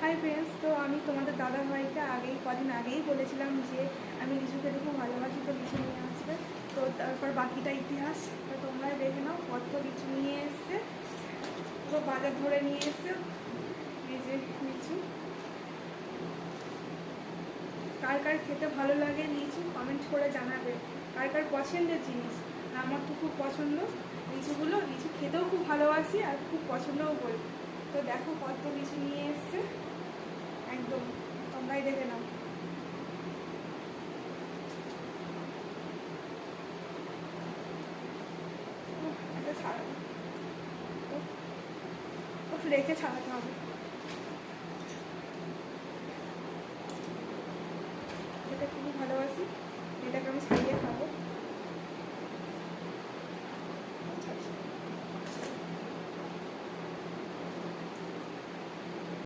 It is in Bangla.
হাই ফ্রেন্ডস, তো আমি তোমাদের দাদা ভাইকে কদিন আগেই বলেছিলাম যে আমি লিচু খেতে খুব ভালোবাসি, তো লিচু নিয়ে আসবে। তো তারপর বাকিটা ইতিহাস, তো তোমরা দেখে নাও কত লিচু নিয়ে এসছে। তো বাজার ধরে নিয়ে এসছে এই যে লিচু। কার কার খেতে ভালো লাগে লিচু কমেন্ট করে জানাবে, কার কার পছন্দের জিনিস। আমার তো খুব পছন্দ লিচুগুলো, লিচু খেতেও খুব ভালোবাসি আর খুব পছন্দও করি। তো দেখো কত লিচু নিয়ে এসছে, একদম তোমরাই দেখে নাও। এটা ছাড়াবো, রেখে ছাড়াতে হবে।